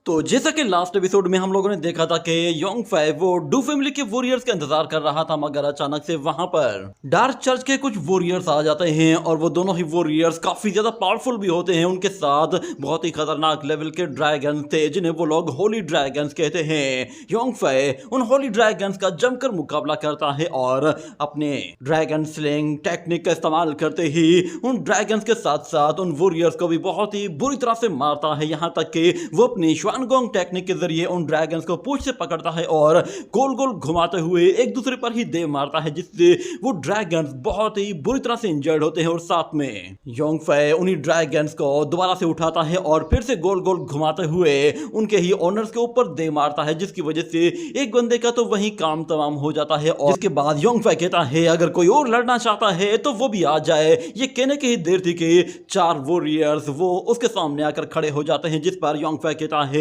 तो जैसा कि लास्ट एपिसोड में हम लोगों ने देखा था कि योंगफे वो डू फैमिली के वॉरियर्स का इंतजार कर रहा था, मगर अचानक से वहां पर डार्क चर्च के कुछ वॉरियर्स आ जाते हैं और वो दोनों ही वॉरियर्स काफी ज्यादा पावरफुल भी होते हैं। उनके साथ बहुत ही खतरनाक लेवल के ड्रैगन थे जिन्हें वो लोग होली ड्रैगन्स कहते हैं। योंगफे उन होली ड्रैगन्स का जमकर मुकाबला करता है और अपने ड्रैगन स्लिंग टेक्निक का इस्तेमाल करते ही उन ड्रैगन्स के साथ साथ उन वॉरियर्स को भी बहुत ही बुरी तरह से मारता है, यहाँ तक कि वो अपनी श्वानगोंग टेक्निक के जरिए उन ड्रैगन्स को पूंछ से पकड़ता है और गोल गोल घुमाते हुए एक दूसरे पर ही दे मारता है, जिससे वो ड्रैगन्स बहुत ही बुरी तरह से इंजर्ड होते हैं। और साथ में योंगफे उन्हीं ड्रैगन्स को दोबारा से उठाता है और फिर से गोल गोल घुमाते हुए उनके ही ओनर्स के ऊपर दे मारता है, जिसकी वजह से एक बंदे का तो वही काम तमाम हो जाता है। और इसके बाद योंगफे कहता है अगर कोई और लड़ना चाहता है तो वो भी आ जाए। ये कहने की ही देर थी कि 4 वॉरियर्स वो उसके सामने आकर खड़े हो जाते हैं, जिस पर योंगफे कहता है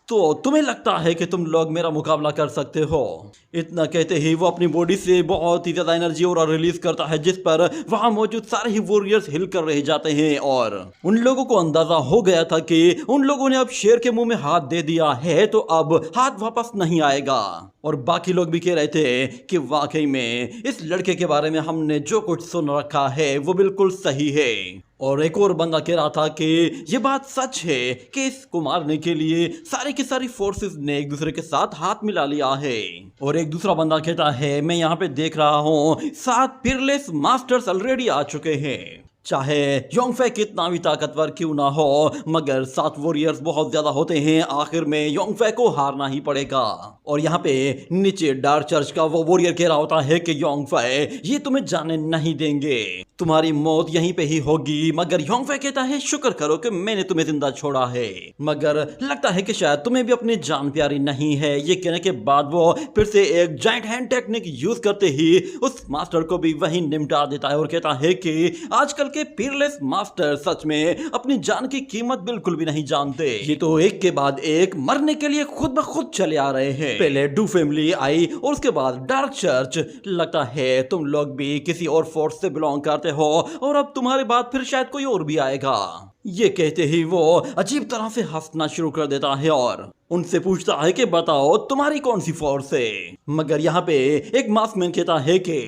तो तुम्हें लगता है कि तुम लोग मेरा मुकाबला कर सकते हो। इतना कहते ही वो अपनी बॉडी से बहुत ही ज्यादा एनर्जी और रिलीज करता है, जिस पर वहां मौजूद सारे ही वॉरियर्स हिल कर रह जाते हैं। और उन लोगों को अंदाजा हो गया था कि उन लोगों ने अब शेर के मुंह में हाथ दे दिया है तो अब हाथ वापस नहीं आएगा। और बाकी लोग भी कह रहे थे कि वाकई में इस लड़के के बारे में हमने जो कुछ सुन रखा है वो बिल्कुल सही है। और एक और बंदा कह रहा था कि ये बात सच है कि इसको मारने के लिए सारी की सारी फोर्सेस ने एक दूसरे के साथ हाथ मिला लिया है। और एक दूसरा बंदा कहता है मैं यहाँ पे देख रहा हूँ 7 पीरलेस मास्टर्स ऑलरेडी आ चुके हैं। चाहे योंगफे कितना भी ताकतवर क्यों ना हो, मगर 7 वॉरियर्स बहुत ज्यादा होते हैं, आखिर में योंगफे को हारना ही पड़ेगा। और यहाँ पे नीचे डार्क चर्च का वो वॉरियर कह रहा होता है कि योंगफे ये तुम्हें जाने नहीं देंगे, तुम्हारी मौत यहीं पे ही होगी। मगर योंगफे कहता है शुक्र करो कि मैंने तुम्हें जिंदा छोड़ा है, मगर लगता है कि शायद तुम्हें भी अपनी जान प्यारी नहीं है। ये कहने के बाद वो फिर से एक जायंट हैंड टेक्निक यूज करते ही उस मास्टर को भी वहीं निपटा देता है और कहता है कि आजकल के पीरलेस मास्टर सच में अपनी जान की कीमत बिल्कुल भी नहीं जानते। ये तो एक के बाद एक मरने के लिए खुद ब खुद चले आ रहे हैं। पहले डू फैमिली आई और उसके बाद डार्क चर्च। लगता है तुम लोग भी किसी और फोर्स से बिलोंग करते हो और अब तुम्हारे बाद फिर शायद कोई और भी आएगा। ये कहते ही वो अजीब तरह से हंसना शुरू कर देता है और उनसे पूछता है कि बताओ तुम्हारी कौन सी फोर्स है। मगर यहाँ पे एक मास्कमैन कहता है कि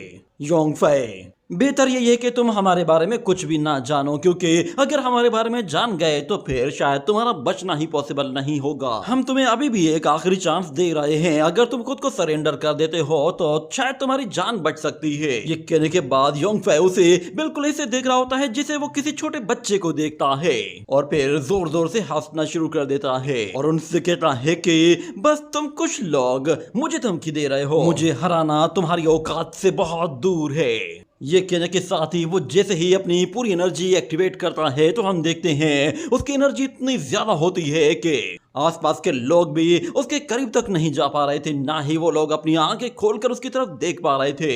योंगफे बेहतर यही है कि तुम हमारे बारे में कुछ भी ना जानो, क्योंकि अगर हमारे बारे में जान गए तो फिर शायद तुम्हारा बचना ही पॉसिबल नहीं होगा। हम तुम्हें अभी भी एक आखिरी चांस दे रहे हैं, अगर तुम खुद को सरेंडर कर देते हो तो शायद तुम्हारी जान बच सकती है। ये कहने के बाद योंगफे उसे बिल्कुल ऐसे देख रहा होता है जिसे वो किसी छोटे बच्चे को देखता है और फिर जोर जोर से हंसना शुरू कर देता है और उनसे कहता है कि बस तुम कुछ लोग मुझे धमकी दे रहे हो, मुझे हराना तुम्हारी औकात से बहुत दूर है। ये कहने के साथ ही वो जैसे ही अपनी पूरी एनर्जी एक्टिवेट करता है तो हम देखते हैं उसकी एनर्जी इतनी ज्यादा होती है कि आसपास के लोग भी उसके करीब तक नहीं जा पा रहे थे, ना ही वो लोग अपनी आंखें खोलकर उसकी तरफ देख पा रहे थे।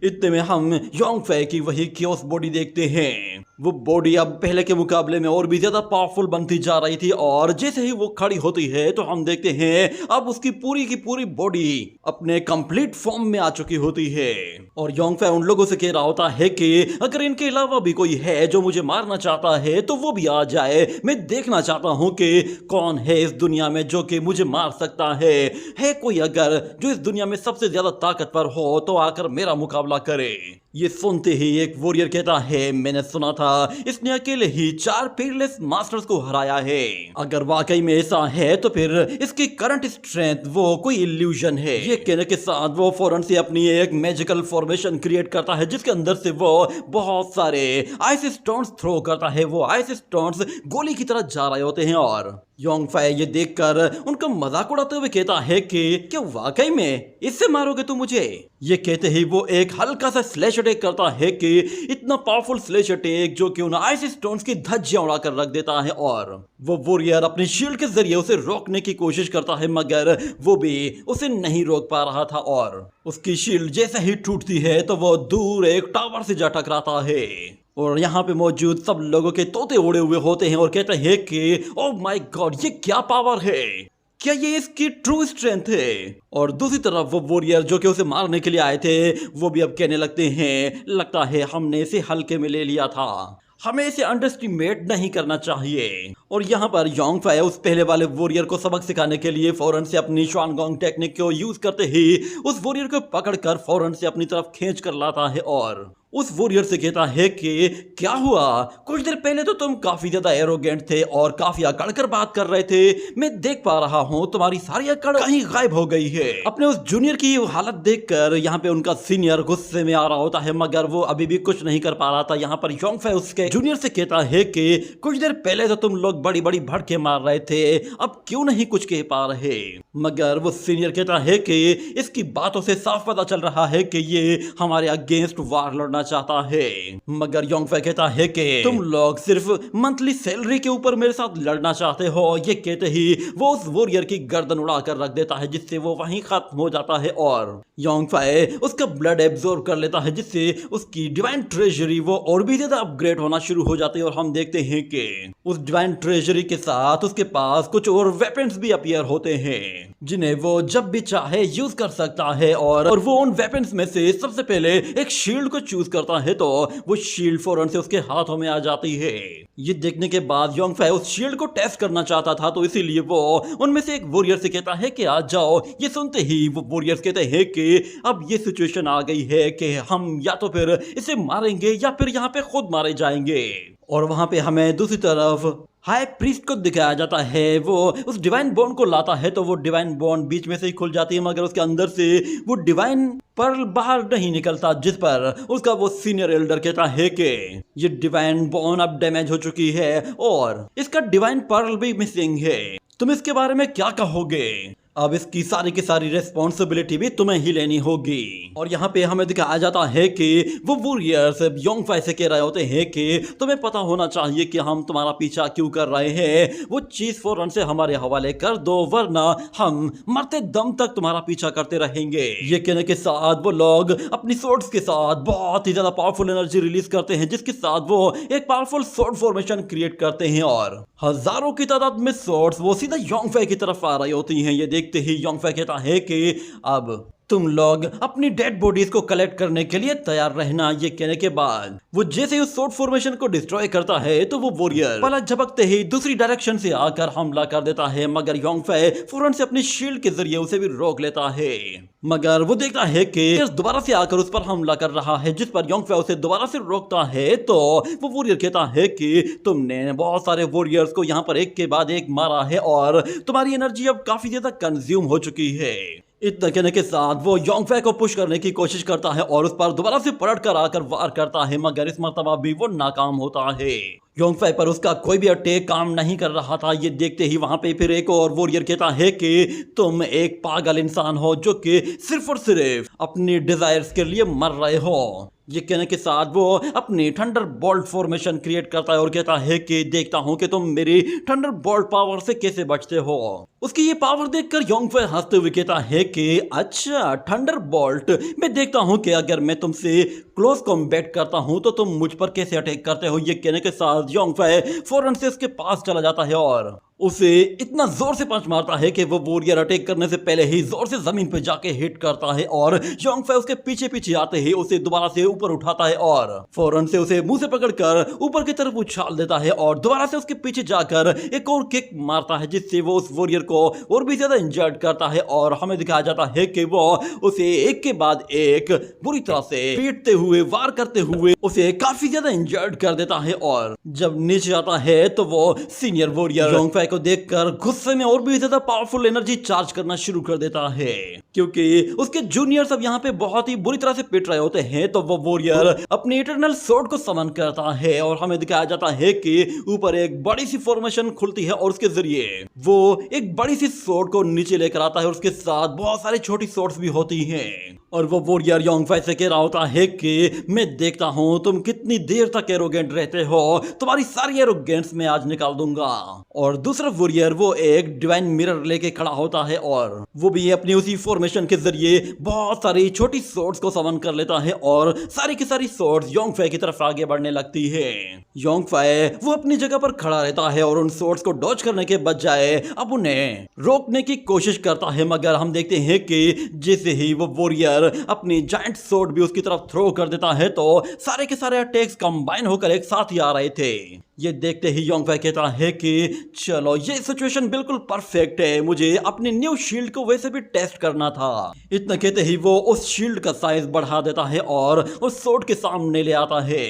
इतने में हम योंगफे की वही क्योस बॉडी देखते हैं। वो बॉडी अब पहले के मुकाबले में और भी ज्यादा पावरफुल बनती जा रही थी और जैसे ही वो खड़ी होती है तो हम देखते हैं अब उसकी पूरी की पूरी बॉडी अपने कंप्लीट फॉर्म में आ चुकी होती है। और योंगफे उन लोगों से कह रहा होता है कि अगर इनके अलावा भी कोई है जो मुझे मारना चाहता है तो वो भी आ जाए। मैं देखना चाहता हूँ कि कौन है इस दुनिया में जो कि मुझे मार सकता है कोई अगर जो इस दुनिया में सबसे ज्यादा ताकतवर हो तो आकर मेरा मुकाबला करे। ये सुनते ही एक वॉरियर कहता है मैंने सुना था इसने अकेले ही 4 पीरलेस मास्टर्स को हराया है। अगर वाकई में ऐसा है तो फिर इसकी करंट स्ट्रेंथ वो कोई इल्यूजन है। ये कहने के साथ वो फौरन से अपनी एक मैजिकल फॉर्मेशन क्रिएट करता है जिसके अंदर से वो बहुत सारे आइस स्टोन्स थ्रो करता है। वो आइस स्टोन्स गोली की तरह जा रहे होते हैं और योंगफे ये देखकर उनका मजाक उड़ाते हुए कहता है कि क्या वाकई में इससे मारोगे तुम मुझे। ये कहते ही वो एक हल्का सा स्लैश अटैक करता है कि इतना पावरफुल स्लैश अटैक जो कि उन आइस स्टोन्स की धज्जियां उड़ाकर रख देता है और वो वॉरियर अपनी शील्ड के जरिए उसे रोकने की कोशिश करता है, मगर वो भी उसे नहीं रोक पा रहा था और उसकी शील्ड जैसे ही टूटती है तो वो दूर एक टावर से जा टकराता है। और यहाँ पे मौजूद सब लोगों के तोते उड़े हुए होते हैं और कहते हैं कि ओह माय गॉड ये क्या पावर है, क्या ये इसकी ट्रू स्ट्रेंथ है। और दूसरी तरफ वो वॉरियर जो कि उसे मारने के लिए आए थे वो भी अब कहने लगते हैं लगता है हमने इसे हल्के में ले लिया था। हमें इसे अंडरस्टिमेट नहीं करना चाहिए। और यहाँ पर योंग फाई उस पहले वाले वॉरियर को सबक सिखाने के लिए फौरन से अपनी श्वानगोंग टेक्निक को यूज करते ही उस वॉरियर को पकड़कर फौरन से अपनी तरफ खींच कर लाता है और उस वॉरियर से कहता है कि क्या हुआ, कुछ देर पहले तो तुम काफी ज्यादा एरोगेंट थे और काफी अकड़ कर बात कर रहे थे, मैं देख पा रहा हूँ तुम्हारी सारी अकड़ कहीं गायब हो गई है। अपने उस जूनियर की हालत देखकर यहाँ पे उनका सीनियर गुस्से में आ रहा होता है, मगर वो अभी भी कुछ नहीं कर पा रहा था। यहाँ पर योंग फाई उसके जूनियर से कहता है कि कुछ देर पहले तो तुम लोग बड़ी बड़ी भड़के मार रहे थे, अब क्यों नहीं कुछ कह पा रहे। मगर वो सीनियर कहता है कि इसकी बातों से साफ पता चल रहा है कि ये हमारे अगेंस्ट वार लड़ना चाहता है। मगर योंग फाई कहता है कि तुम लोग सिर्फ मंथली सैलरी के ऊपर मेरे साथ लड़ना चाहते हो। ये कहते ही वो उस वॉरियर की गर्दन उड़ाकर रख देता है, जिससे वो वहीं खत्म हो जाता है और योंग फाई उसका ब्लड एब्जॉर्ब कर लेता है, जिससे उसकी डिवाइन ट्रेजरी वो और भी ज्यादा अपग्रेड होना शुरू हो जाती है। और हम देखते हैं कि उस डिवाइन ट्रेजरी के साथ उसके पास कुछ और वेपन्स भी अपीयर होते हैं, जिन्हें वो जब भी चाहे यूज कर सकता है। और वो उन वेपन्स में से सबसे पहले एक शील्ड को चूज करता है, तो वो शील्ड फौरन से उसके हाथों में आ जाती है। ये देखने के बाद योंग फाई उस शील्ड को टेस्ट करना चाहता था, तो इसीलिए वो उनमें से एक वॉरियर से कहता है कि आ जाओ। ये सुनते ही वो वॉरियर्स कहते हैं कि अब ये सिचुएशन आ गई है कि हम या तो फिर इसे मारेंगे या फिर यहाँ पे खुद मारे जाएंगे। और वहां पे हमें दूसरी तरफ हाई प्रीस्ट को दिखाया जाता है, वो उस डिवाइन बॉन्ड को लाता है, तो वो डिवाइन बॉन्ड बीच में से ही खुल जाती है, मगर उसके अंदर से वो डिवाइन पर्ल बाहर नहीं निकलता, जिस पर उसका वो सीनियर एल्डर कहता है कि ये डिवाइन बॉन्ड अब डैमेज हो चुकी है और इसका डिवाइन पर्ल भी मिसिंग है। तुम इसके बारे में क्या कहोगे? अब इसकी सारी की सारी रेस्पॉन्सिबिलिटी भी तुम्हें ही लेनी होगी। और यहाँ पे हमें दिखाया जाता है कि वो वॉरियर्स योंग फाई से कह रहे होते हैं कि तुम्हें पता होना चाहिए कि हम तुम्हारा पीछा क्यों कर रहे हैं, वो चीज फौरन से हमारे हवाले कर दो, वरना हम मरते दम तक तुम्हारा पीछा करते रहेंगे। ये कहने के साथ वो लोग अपनी सोर्ड्स के साथ बहुत ही ज्यादा पावरफुल एनर्जी रिलीज करते हैं, जिसके साथ वो एक पावरफुल सोर्ड फॉर्मेशन क्रिएट करते हैं और हजारों की तादाद में सोर्ड्स वो सीधा योंग फाई की तरफ आ रही होती हैं। ये देखते ही योंग फाई कहता है कि अब तुम लोग अपनी डेड बॉडीज को कलेक्ट करने के लिए तैयार रहना। ये कहने के बाद वो जैसे उस सोर्ड फॉर्मेशन को डिस्ट्रॉय करता है, तो वो वॉरियर पलक झपकते ही दूसरी डायरेक्शन से आकर हमला कर देता है, मगर योंग फाई फौरन से अपनी शील्ड के जरिए उसे भी रोक लेता है। मगर वो देखता है कि दोबारा से आकर उस पर हमला कर रहा है, जिस पर योंग फाई उसे दोबारा से रोकता है। तो वो वॉरियर कहता है कि तुमने बहुत सारे वॉरियर्स को यहाँ पर एक के बाद एक मारा है और तुम्हारी एनर्जी अब काफी ज्यादा कंज्यूम हो चुकी है। इतना कहने के साथ वो योंग फाई को पुश करने की कोशिश करता है और उस पर दोबारा से पलट कर आकर वार करता है, मगर इस मर्तबा भी वो नाकाम होता है। योंग फाई पर उसका कोई भी अटैक काम नहीं कर रहा था। ये देखते ही वहां पे फिर एक और वॉरियर कहता है कि तुम एक पागल इंसान हो जो कि सिर्फ और सिर्फ अपनी डिजायर्स के लिए मर रहे हो। ये कहने के साथ वो अपनी थंडर बोल्ट फॉर्मेशन क्रिएट करता है और कहता है कि देखता हूं कि तुम मेरी थंडर बोल्ट पावर से कैसे बचते हो। उसकी ये पावर देखकर योंग फाई हंसते हुए कहता है कि अच्छा थंडर बोल्ट, मैं देखता हूं कि अगर मैं तुमसे क्लोज कॉम्बैट करता हूं तो तुम मुझ पर कैसे अटैक करते हो। ये कहने के साथ योंग फाई फौरन से उसके पास चला जाता है और उसे इतना जोर से पंच मारता है कि वो वॉरियर अटैक करने से पहले ही जोर से जमीन पर जाके हिट करता है और योंग फाई उसके पीछे पीछे आते ही उसे दोबारा से ऊपर उठाता है और फौरन से उसे मुंह से पकड़कर ऊपर की तरफ उछाल देता है और दोबारा से उसके पीछे जाकर एक और किक मारता है, जिससे वो उस वॉरियर को और भी ज्यादा इंजर्ड करता है। और हमें दिखाया जाता है कि वो उसे एक के बाद एक बुरी तरह से पीटते हुए वार करते हुए उसे काफी ज्यादा इंजर्ड कर देता है। और जब नीचे आता है तो वो सीनियर वॉरियर योंग फाई को देखकर गुस्से में और भी ज्यादा पावरफुल एनर्जी चार्ज करना शुरू कर देता है, क्योंकि उसके जूनियर सब यहाँ पे बहुत ही बुरी तरह से पिट रहे होते हैं। तो वो वॉरियर अपनी इटर्नल सोर्ड को समन करता है और हमें दिखाया जाता है कि ऊपर एक बड़ी सी फॉर्मेशन खुलती है और उसके जरिए वो एक बड़ी सी सोर्ड को नीचे लेकर आता है और उसके साथ बहुत सारी छोटी सोर्ड्स भी होती हैं। और वो वॉरियर योंग फाई से कह रहा होता है कि मैं देखता हूं तुम कितनी देर तक एरोगेंट रहते हो, तुम्हारी सारी एरोगेंस मैं आज निकाल दूंगा। और दूसरा वॉरियर वो एक डिवाइन मिरर लेके खड़ा होता है और वो भी अपनी उसी फॉर्मेशन ट्रांसफॉर्मेशन के जरिए बहुत सारी छोटी सोर्ड्स को समन कर लेता है और सारी की सारी सोर्ड्स योंगफे की तरफ आगे बढ़ने लगती है। योंगफे वो अपनी जगह पर खड़ा रहता है और उन सोर्ड्स को डॉज करने के बजाय अब उन्हें रोकने की कोशिश करता है, मगर हम देखते हैं कि जैसे ही वो वॉरियर अपनी जायंट सोर्ड भी उसकी तरफ थ्रो कर देता है तो सारे के सारे अटैक्स कंबाइन होकर एक साथ ही आ रहे थे। ये देखते ही योंगफे कहता है कि चलो ये सिचुएशन बिल्कुल परफेक्ट है, मुझे अपनी न्यू शील्ड को वैसे भी टेस्ट करना था। इतना कहते ही वो उस शील्ड का साइज बढ़ा देता है और उस सोर्ड के सामने ले आता है।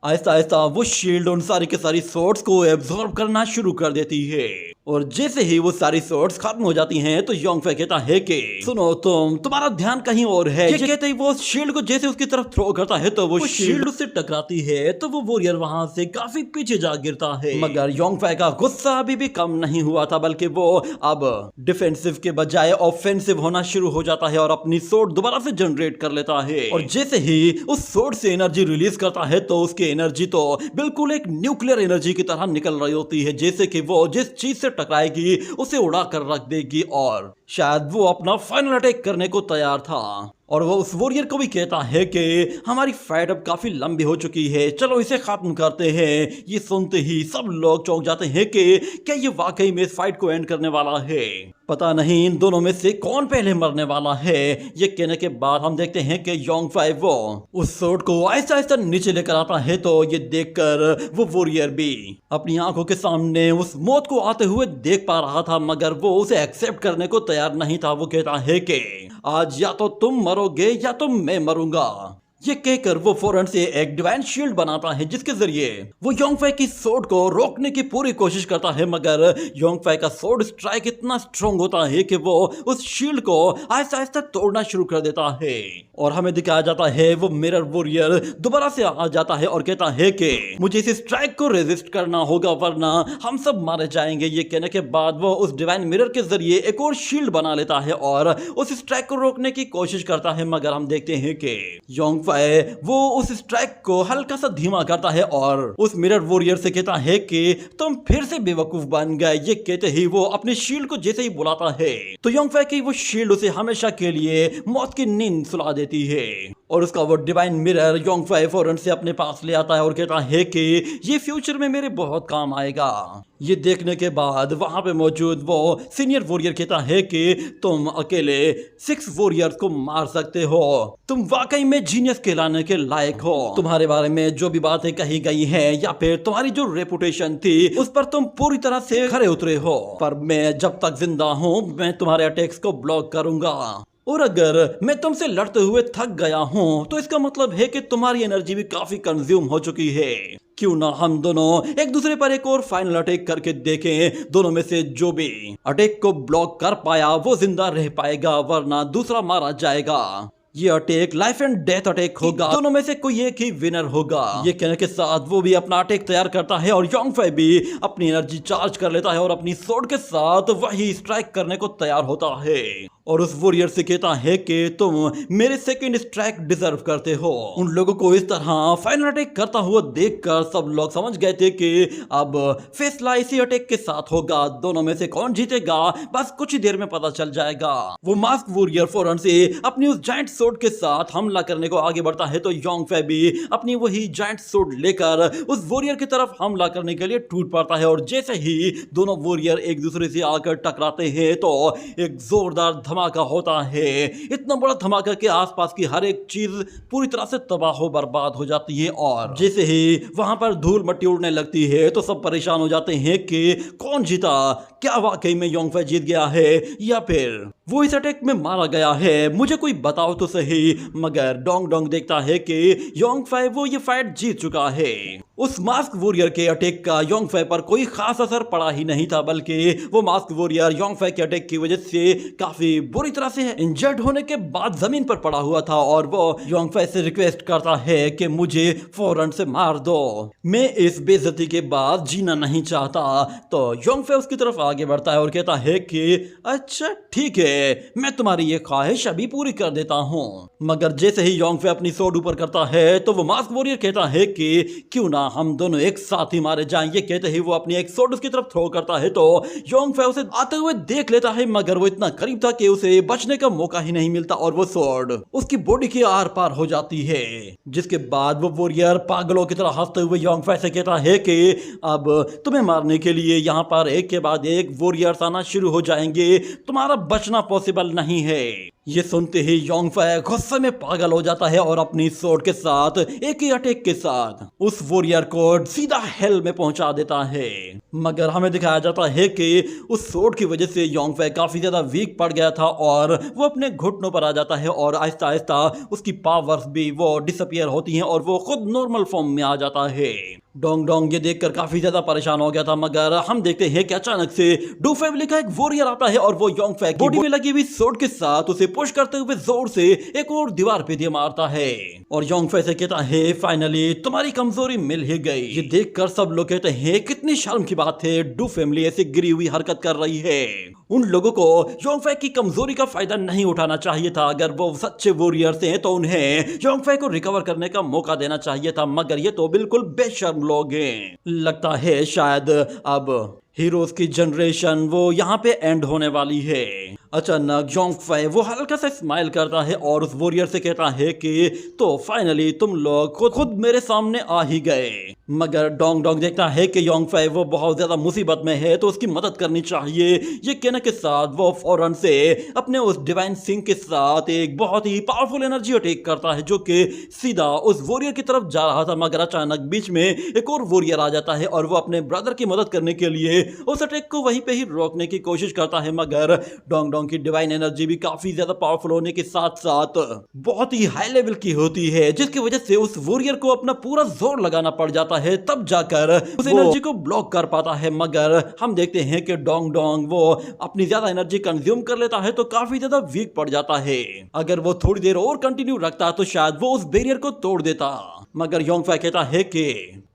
आहिस्ता आहिस्ता वो शील्ड उन सारी के सारी सोर्ड्स को एब्जॉर्ब करना शुरू कर देती है और जैसे ही वो सारी सोर्ड्स खत्म हो जाती हैं तो योंगफे कहता है कि सुनो तुम्हारा ध्यान कहीं और है। ये कहते ही वो शील्ड को जैसे उसकी तरफ थ्रो करता है तो वो शील्ड उससे टकराती है तो वो वॉरियर वहां से काफी पीछे जा गिरता है। मगर योंगफे का गुस्सा अभी भी कम नहीं हुआ था, बल्कि वो अब डिफेंसिव के बजाय ऑफेंसिव होना शुरू हो जाता है और अपनी सोर्ड दोबारा से जनरेट कर लेता है। और जैसे ही उस सोर्ड से एनर्जी रिलीज करता है तो उसकी एनर्जी तो बिल्कुल एक न्यूक्लियर एनर्जी की तरह निकल रही होती है, जैसे कि वो जिस चीज से टकराएगी उसे उड़ा कर रख देगी। और शायद वो अपना फाइनल अटैक करने को तैयार था और वो उस वॉरियर को भी कहता है कि हमारी फाइट अब काफी लंबी हो चुकी है, चलो इसे खत्म करते हैं। ये सुनते ही सब लोग चौंक जाते हैं कि क्या ये वाकई में इस फाइट को एंड करने वाला है। पता नहीं इन दोनों में से कौन पहले मरने वाला है। ये कहने के बाद हम देखते हैं कि योंगफे वो उस सोर्ड को आहिस्ता आहिस्ता नीचे लेकर आता है तो ये देखकर वो वॉरियर भी अपनी आंखों के सामने उस मौत को आते हुए देख पा रहा था, मगर वो उसे एक्सेप्ट करने को तैयार नहीं था। वो कहता है कि आज या तो तुम मरोगे या तो मैं मरूंगा। ये कहकर वो फौरन से एक डिवाइन शील्ड बनाता है जिसके जरिए वो योंगफे की सोर्ड को रोकने की पूरी कोशिश करता है, मगर योंगफे का सोर्ड स्ट्राइक इतना स्ट्रॉन्ग होता है कि वो उस शील्ड को आहिस्ता आहिस्ता तोड़ना शुरू कर देता है। और हमें दिखाया जाता है वो मिरर वॉरियर दोबारा से आ जाता है और कहता है कि मुझे इस स्ट्राइक को रेजिस्ट करना होगा वरना हम सब मारे जाएंगे। ये कहने के बाद वो उस डिवाइन मिरर के जरिए एक और शील्ड बना लेता है और उस स्ट्राइक को रोकने की कोशिश करता है, मगर हम देखते हैं कि योंगफे वो उस स्ट्राइक को हल्का सा धीमा करता है और उस मिरर वॉरियर से कहता है कि तुम फिर से बेवकूफ बन गए। ये कहते ही वो अपने शील्ड को जैसे ही बुलाता है तो योंगफे की वो शील्ड उसे हमेशा के लिए मौत की नींद सुला देती है और उसका वो डिवाइन मिरर योंगफे फौरन से अपने पास ले आता है और कहता है कि ये फ्यूचर में मेरे बहुत काम आएगा। ये देखने के बाद वहां पे मौजूद वो सीनियर वॉरियर कहता है कि तुम अकेले 6 वॉरियर्स को मार सकते हो, तुम वाकई में जीनियस कहलाने के लायक हो। तुम्हारे बारे में जो भी बातें कही गई हैं या फिर तुम्हारी जो रेपुटेशन थी उस पर तुम पूरी तरह से खरे उतरे हो, पर मैं जब तक जिंदा हूं मैं तुम्हारे अटैक्स को ब्लॉक करूंगा और अगर मैं तुमसे लड़ते हुए थक गया हूं तो इसका मतलब है कि तुम्हारी एनर्जी भी काफी कंज्यूम हो चुकी है। क्यों ना हम दोनों एक दूसरे पर एक और फाइनल अटैक करके देखें। दोनों में से जो भी अटैक को ब्लॉक कर पाया वो जिंदा रह पाएगा, वरना दूसरा मारा जाएगा। ये attack life and death attack होगा, दोनों में से कोई एक ही विनर होगा। ये कहने के साथ वो भी अपना अटैक तैयार करता है और योंगफे भी अपनी एनर्जी चार्ज कर लेता है और अपनी सोर्ड के साथ वही स्ट्राइक करने को तैयार होता है और उस वॉरियर से कहता है कि तुम मेरे सेकंड स्ट्राइक डिजर्व करते हो। उन लोगों को इस तरह फाइनल अटैक करता हुआ देखकर सब लोग समझ गए थे कि अब फैसला इसी अटैक के साथ होगा। दोनों में से कौन जीतेगा बस कुछ ही देर में पता चल जाएगा। वो मास्क वॉरियर फौरन से अपनी उस जायंट सोर्ड के साथ हमला करने को आगे बढ़ता है तो योंगफे भी अपनी वही जायंट सोर्ड लेकर उस वॉरियर की तरफ हमला करने के लिए टूट पड़ता है और जैसे ही दोनों वॉरियर एक दूसरे से आकर टकराते हैं तो एक जोरदार धमाका होता है। इतना बड़ा धमाका के आसपास की हर एक चीज पूरी तरह से तबाह बर्बाद हो जाती है और जैसे ही वहां पर धूल मट्टी उड़ने लगती है तो सब परेशान हो जाते हैं कि कौन जीता, क्या वाकई में योंगफे जीत गया है या फिर वो इस अटैक में मारा गया है, मुझे कोई बताओ तो सही। मगर डोंग डोंग देखता है कि योंगफे वो ये फाइट जीत चुका है। उस मास्क वॉरियर के अटैक का योंगफे पर कोई खास असर पड़ा ही नहीं था, बल्कि वो मास्क वॉरियर योंगफे के अटैक की वजह से काफी बुरी तरह से इंजर्ड होने के बाद जमीन पर पड़ा हुआ था और वो योंगफे से रिक्वेस्ट करता है कि मुझे फौरन से मार दो, मैं इस बेइज्जती के बाद जीना नहीं चाहता। तो योंगफे उसकी तरफ आगे बढ़ता है और कहता है कि अच्छा ठीक है, मैं तुम्हारी ये ख्वाहिश अभी पूरी कर देता हूँ। मगर जैसे ही योंगफे अपनी सोड ऊपर करता है तो वो मास्क वॉरियर कहता है कि क्यों ना हम दोनों एक साथ ही मारे जाएं। ये कहते ही वो अपनी एक सोड उसकी तरफ थ्रो करता है तो योंगफे उसे आते हुए देख लेता है, मगर वो इतना करीब था कि उसे बचने का मौका ही नहीं मिलता और वो सोड उसकी बॉडी के आर पार हो जाती है। जिसके बाद वो वॉरियर पागलों की तरह हंसते हुए योंगफे से कहता है कि अब तुम्हें मारने के लिए यहाँ पर एक के बाद एक वॉरियर्स आना शुरू हो जाएंगे, तुम्हारा बचना पॉसिबल नहीं है। ये सुनते ही योंगफे गुस्से में पागल हो जाता है और अपनी सोड के साथ एक ही अटैक के साथ उस वॉरियर को सीधा हेल में पहुंचा देता है। मगर हमें दिखाया जाता है कि उस सोड की वजह से योंगफे काफी ज्यादा वीक पड़ गया था और वो अपने घुटनों पर आ जाता है और आहिस्ता आहिस्ता उसकी पावर्स भी वो डिसअपियर होती हैं और वो खुद नॉर्मल फॉर्म में आ जाता है। डोंग डोंग ये देखकर काफी ज्यादा परेशान हो गया था, मगर हम देखते हैं कि अचानक से डू फैमिली का एक वॉरियर आता है और वो योंगफे की बॉडी में लगी हुई सोड के साथ उसे पुश करते हुए जोर से एक और दीवार पे दे मारता है और योंगफे से कहता है फाइनली तुम्हारी कमजोरी मिल ही गई। ये देखकर सब लोग कहते हैं कितनी शर्म की बात है, डू फैमिली ऐसी गिरी हुई हरकत कर रही है। उन लोगों को योंगफे की कमजोरी का फायदा नहीं उठाना चाहिए था। अगर वो सच्चे वॉरियर्स हैं तो उन्हें योंगफे को रिकवर करने का मौका देना चाहिए था, मगर ये तो बिल्कुल बेशर्म लोग हैं। लगता है शायद अब हीरोज की जनरेशन वो यहाँ पे एंड होने वाली है। अचानक योंगफे वो हल्का सा स्माइल करता है और उस वॉरियर से कहता है कि तो फाइनली तुम लोग खुद मेरे सामने आ ही गए। मगर डोंग डोंग देखता है कि योंगफे वो बहुत ज्यादा मुसीबत में है तो उसकी मदद करनी चाहिए। ये कहने के साथ वो फौरन से अपने उस डिवाइन सिंह के साथ एक बहुत ही पावरफुल एनर्जी अटैक करता है जो कि सीधा उस वॉरियर की तरफ जा रहा था। मगर अचानक बीच में एक और वॉरियर आ जाता है और वो अपने ब्रदर की मदद करने के लिए उस अटैक को वहीं पे ही रोकने की कोशिश करता है। मगर डोंग डोंग की डिवाइन एनर्जी भी काफी ज्यादा पावरफुल होने के साथ साथ बहुत ही हाई लेवल की होती है, जिसकी वजह से उस वॉरियर को अपना पूरा जोर लगाना पड़ जाता है, तब जाकर उस एनर्जी को ब्लॉक कर पाता है। मगर हम देखते हैं कि डोंग डोंग वो अपनी ज्यादा एनर्जी कंज्यूम कर लेता है तो काफी ज्यादा वीक पड़ जाता है। अगर वो थोड़ी देर और कंटिन्यू रखता तो शायद वो उस बैरियर को तोड़ देता। मगर योंगफे कहता है कि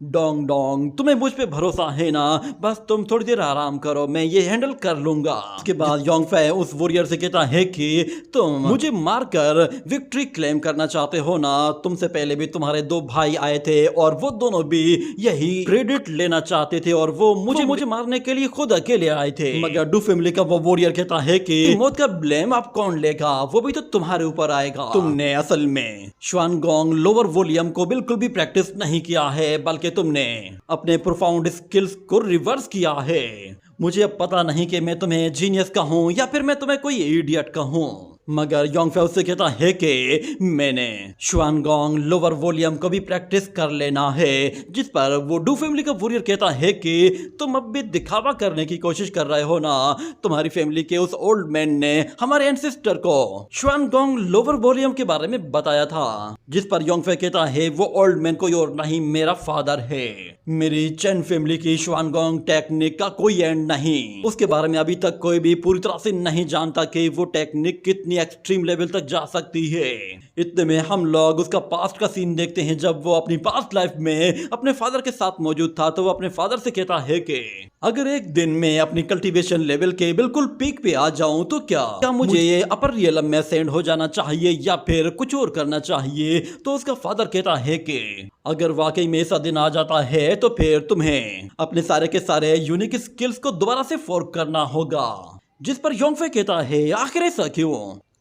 डोंग डोंग तुम्हें मुझ पे भरोसा है ना, बस तुम थोड़ी देर आराम करो, मैं ये हैंडल कर लूंगा। उसके बाद योंगफे उस वॉरियर से कहता है कि तुम मुझे मारकर विक्ट्री क्लेम करना चाहते हो ना, तुमसे पहले भी तुम्हारे दो भाई आए थे और वो दोनों भी यही क्रेडिट लेना चाहते थे और वो मुझे मारने के लिए खुद अकेले आए थे। मगर डू फैमिली का वो वॉरियर कहता है कि मौत का ब्लेम आप कौन लेगा, वो भी तो तुम्हारे ऊपर आएगा। तुमने असल में श्वानगोंग लोअर वॉल्यूम को बिल्कुल भी प्रैक्टिस नहीं किया है, बल्कि तुमने अपने प्रोफाउंड स्किल्स को रिवर्स किया है। मुझे अब पता नहीं कि मैं तुम्हें जीनियस कहूं या फिर मैं तुम्हें कोई इडियट कहूं। मगर योंगफे उससे कहता है कि मैंने श्वानगोंग लोअर वॉल्यूम को भी प्रैक्टिस कर लेना है, जिस पर वो डू फैमिली का वॉरियर कहता है कि तुम अब भी दिखावा करने की कोशिश कर रहे हो ना, तुम्हारी फैमिली के उस ओल्ड मैन ने हमारे एंसेस्टर को श्वानगोंग लोअर वॉल्यूम के बारे में बताया था। जिस पर योंगफे कहता है वो ओल्ड मैन कोई और नहीं मेरा फादर है। मेरी चेन फैमिली की श्वानगोंग टेक्निक का कोई एंड नहीं, उसके बारे में अभी तक कोई भी पूरी तरह से नहीं जानता कि वो टेक्निक कितनी एक्सट्रीम लेवल तक जा सकती है। इतने में हम लोग उसका पास्ट का सीन देखते हैं जब वो अपनी पास्ट लाइफ में अपने फादर के साथ मौजूद था। तो वो अपने फादर से कहता है कि अगर एक दिन में अपनी कल्टीवेशन लेवल के बिल्कुल पीक पे आ जाऊं तो क्या मुझे ये अपर रियलम में सेंड हो जाना चाहिए या फिर कुछ और करना चाहिए। तो उसका फादर कहता है कि अगर वाकई में ऐसा दिन आ जाता है तो फिर तुम्हें अपने सारे के सारे यूनिक स्किल्स को दोबारा से फोर्क करना होगा। जिस पर योंगफे कहता है आखिर ऐसा क्यों।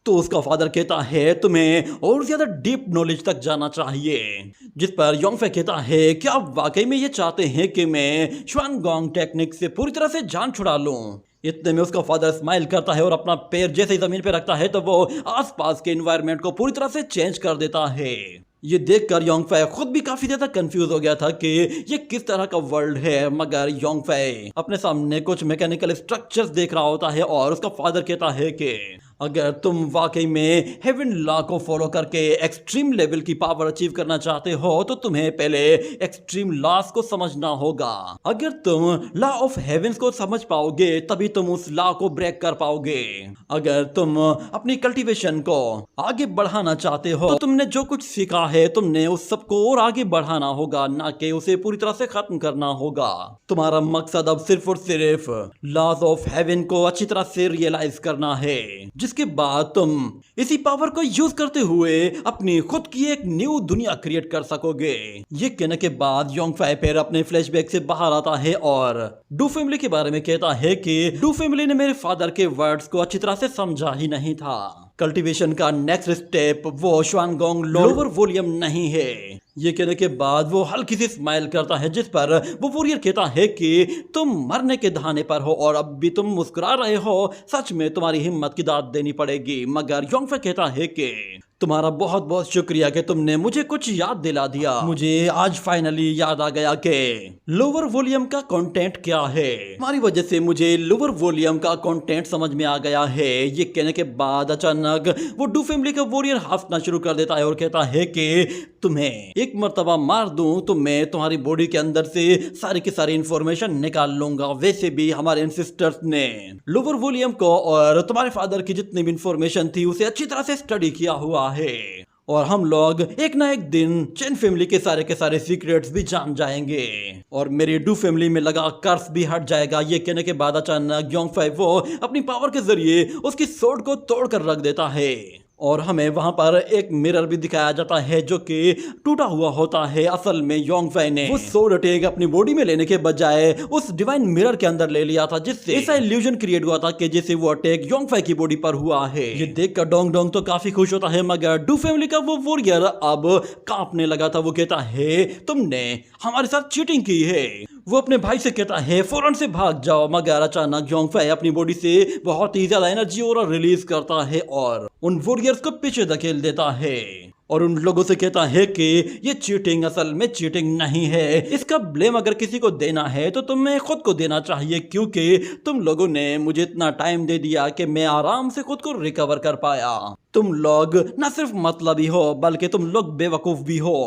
तो उसका फादर कहता है तुम्हें और ज्यादा डीप नॉलेज तक जाना चाहिए। जिस पर योंगफे कहता है क्या आप वाकई में ये चाहते हैं कि मैं श्वानगोंग टेक्निक से पूरी तरह से जान छुड़ा लूं। इतने में उसका फादर स्माइल करता है और अपना पैर जैसे ही जमीन पे रखता है तो वो आसपास के एनवायरनमेंट को पूरी तरह से चेंज कर देता है। ये देखकर योंगफे खुद भी काफी ज्यादा कंफ्यूज हो गया था कि ये किस तरह का वर्ल्ड है। मगर योंगफे अपने सामने कुछ मैकेनिकल स्ट्रक्चर्स देख रहा होता है और उसका फादर कहता है कि अगर तुम वाकई में हेवन लॉ को फॉलो करके एक्सट्रीम लेवल की पावर अचीव करना चाहते हो तो तुम्हें पहले एक्सट्रीम लॉस को समझना होगा। अगर तुम लॉ ऑफ हेवंस को समझ पाओगे तभी तुम उस लॉ को ब्रेक कर पाओगे। अगर तुम अपनी कल्टीवेशन को आगे बढ़ाना चाहते हो तो तुमने जो कुछ सीखा है तुमने उस सब को और आगे बढ़ाना होगा, ना कि उसे पूरी तरह से खत्म करना होगा। तुम्हारा मकसद अब सिर्फ और सिर्फ लॉज ऑफ हेवन को अच्छी तरह से रियलाइज करना है। जिसके बाद तुम इसी पावर को यूज करते हुए अपनी खुद की एक न्यू दुनिया क्रिएट कर सकोगे। ये कहने के बाद योंग फाई फिर अपने फ्लैशबैक से बाहर आता है और डू फैमिली के बारे में कहता है कि डू फैमिली ने मेरे फादर के वर्ड्स को अच्छी तरह से समझा ही नहीं था। कल्टीवेशन का नेक्स्ट स्टेप वो श्वानगोंग लोअर वॉल्यूम नहीं है। ये कहने के बाद वो हल्की सी स्माइल करता है जिस पर वो वॉरियर कहता है कि तुम मरने के दहाने पर हो और अब भी तुम मुस्कुरा रहे हो, सच में तुम्हारी हिम्मत की दाद देनी पड़ेगी। मगर योंग फाई कहता है कि तुम्हारा बहुत बहुत शुक्रिया कि तुमने मुझे कुछ याद दिला दिया। मुझे आज फाइनली याद आ गया कि लोअर वॉल्यूम का कंटेंट क्या है। तुम्हारी वजह से मुझे लोअर वॉल्यूम का कंटेंट समझ में आ गया है। ये कहने के बाद अचानक वो डू फैमिली का वॉरियर हंसना शुरू कर देता है और कहता है कि तुम्हें एक मर्तबा मार दूं तो मैं तुम्हारी बॉडी के अंदर से सारी की सारी इंफॉर्मेशन निकाल लूंगा। वैसे भी हमारे एंसेस्टर्स ने लोअर वॉल्यूम को और तुम्हारे फादर की जितनी भी इंफॉर्मेशन थी उसे अच्छी तरह से स्टडी किया हुआ है और हम लोग एक ना एक दिन चेन फैमिली के सारे सीक्रेट्स भी जान जाएंगे और मेरी डू फैमिली में लगा कर्स भी हट जाएगा। ये कहने के बाद अचानक योंग फाई वो अपनी पावर के जरिए उसकी सोर्ड को तोड़ कर रख देता है और हमें वहां पर एक मिरर भी दिखाया जाता है जो कि टूटा हुआ होता है। असल में योंग फाई ने वो सोर्ड अटैक अपनी बॉडी में लेने के बजाय उस डिवाइन मिरर के अंदर ले लिया था, जिससे ऐसा इल्यूजन क्रिएट हुआ था कि जैसे वो अटैक योंग फाई की बॉडी पर हुआ है। ये देखकर डोंग डोंग तो काफी खुश होता है, मगर डू फैमिली का वो वॉरियर अब कांपने लगा था। वो कहता है तुमने हमारे साथ चीटिंग की है। वो अपने भाई से कहता है फौरन से भाग जाओ, मगर अचानक योंग फाई अपनी बॉडी से बहुत ही ज्यादा एनर्जी और रिलीज करता है और उन वॉरियर्स को पीछे धकेल देता है और उन लोगों से कहता है कि ये चीटिंग असल में चीटिंग नहीं है। इसका ब्लेम अगर किसी को देना है तो तुम्हें खुद को देना चाहिए, क्योंकि तुम लोगों ने मुझे इतना टाइम दे दिया कि मैं आराम से खुद को रिकवर कर पाया। तुम लोग न सिर्फ मतलबी हो बल्कि तुम लोग बेवकूफ भी हो।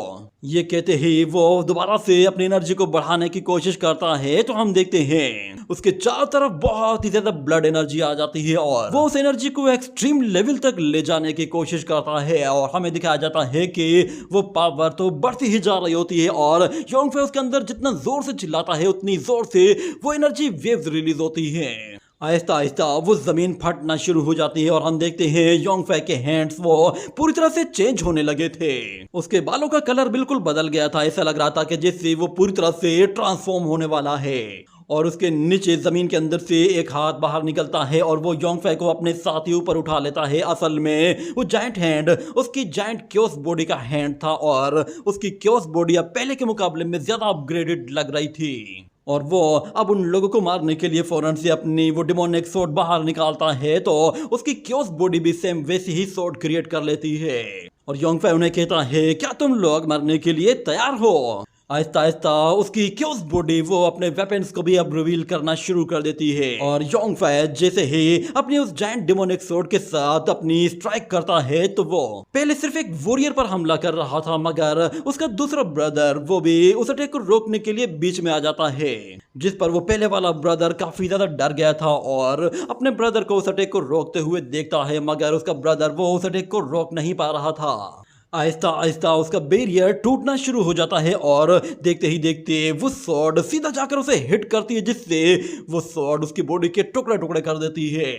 ये कहते ही वो दोबारा से अपनी एनर्जी को बढ़ाने की कोशिश करता है तो हम देखते हैं उसके चारों तरफ बहुत ही ज्यादा ब्लड एनर्जी आ जाती है और वो उस एनर्जी को एक्सट्रीम लेवल तक ले जाने की कोशिश करता है और हमें दिखाया जाता है कि वो पावर तो बढ़ती ही जा रही होती है और योंग फाई उसके अंदर जितना जोर से चिल्लाता है उतनी जोर से वो एनर्जी वेव्स रिलीज होती है। आहिस्ता आहिस्ता वो जमीन फटना शुरू हो जाती है और हम देखते हैं योंग फाई के हैंड्स वो पूरी तरह से चेंज होने लगे थे। उसके बालों का कलर बिल्कुल बदल गया था, ऐसा लग रहा था कि जैसे वो पूरी तरह से ट्रांसफॉर्म होने वाला है और उसके नीचे जमीन के अंदर से एक हाथ बाहर निकलता है और वो योंग फाई को अपने साथ ही ऊपर उठा लेता है। असल में वो जायंट हैंड उसकी जायंट क्योस बॉडी का हैंड था और उसकी क्योस बॉडी अब पहले के मुकाबले में ज्यादा अपग्रेडेड लग रही थी और वो अब उन लोगों को मारने के लिए फौरन से अपनी वो डिमोनिक सोर्ड बाहर निकालता है तो उसकी क्योस बॉडी भी सेम वैसी ही सोर्ड क्रिएट कर लेती है और योंग फाई उन्हें कहता है क्या तुम लोग मरने के लिए तैयार हो। आहिस्ता आहिस्ता उसकी क्योस बॉडी वो अपने वेपन्स को भी अब रिवील करना शुरू कर देती है और योंग फाई जैसे ही अपनी उस जायंट डिमोनिक सोर्ड के साथ अपनी स्ट्राइक करता है तो वो पहले सिर्फ एक वॉरियर पर हमला कर रहा था, मगर उसका दूसरा ब्रदर वो भी उस अटैक को रोकने के लिए बीच में आ जाता है, जिस पर वो पहले वाला ब्रदर काफी ज्यादा डर गया था और अपने ब्रदर को उस अटैक को रोकते हुए देखता है, मगर उसका ब्रदर वो उस अटैक को रोक नहीं पा रहा था। आहिस्ता आहिस्ता उसका बैरियर टूटना शुरू हो जाता है और देखते ही देखते वो स्वॉर्ड सीधा जाकर उसे हिट करती है, जिससे वो स्वॉर्ड उसकी बॉडी के टुकड़े टुकड़े कर देती है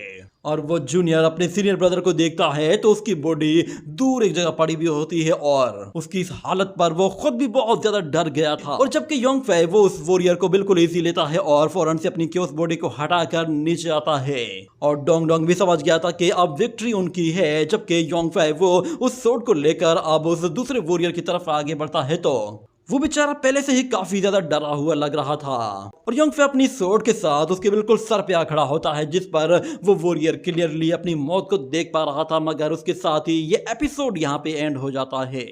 और वो जूनियर अपने सीनियर ब्रदर को देखता है तो उसकी बॉडी दूर एक जगह पड़ी भी होती है और उसकी इस हालत पर वो खुद भी बहुत ज्यादा डर गया था। और जबकि योंग फाई वो उस वॉरियर को बिल्कुल इजी लेता है और फौरन से अपनी क्योस बॉडी को हटाकर नीचे आता है और डोंग डोंग भी समझ गया था कि अब विक्ट्री उनकी है। जबकि योंग फाई वो उस सोर्ड को लेकर अब उस दूसरे वॉरियर की तरफ आगे बढ़ता है तो वो बेचारा पहले से ही काफी ज्यादा डरा हुआ लग रहा था और योंग फाई अपनी सोर्ड के साथ उसके बिल्कुल सर पे आ खड़ा होता है, जिस पर वो वॉरियर क्लियरली अपनी मौत को देख पा रहा था। मगर उसके साथ ही ये एपिसोड यहाँ पे एंड हो जाता है।